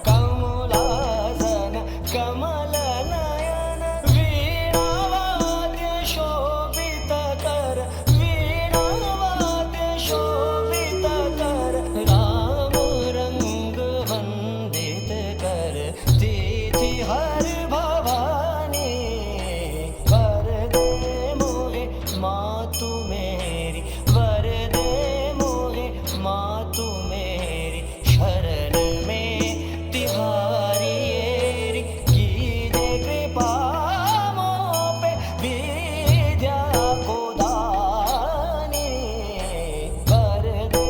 कमलासन कमल नयन वीणावाद्य शोभित कर वीणावाद्य शोभित कर राम रंग वंदित कर तिथि हर भवानी वर दे मोहे मातु मेरी वर दे मोहे मातु मेरी शरण में तिहारी कीजे कृपा मों पे विद्या को दानी कर दे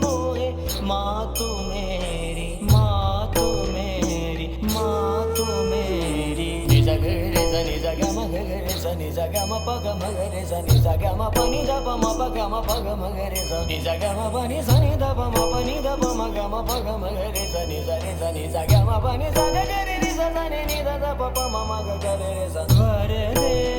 मोहे मातु मेरी मातु मेरी मातु मेरी निज गरे सनि ज ग म ग रे सनि ज ग म प ग म ग रे सनि ज ग म प नि द प म प ग म प ग म ग रे सनि ज ग म प नि सनि द प म प नि द प म ग म प ग म ग रे सनि ज रे सनि ज ग म प नि स ग ग रे रि स स नि नि द द प प म म ग ग रे रे स वर दे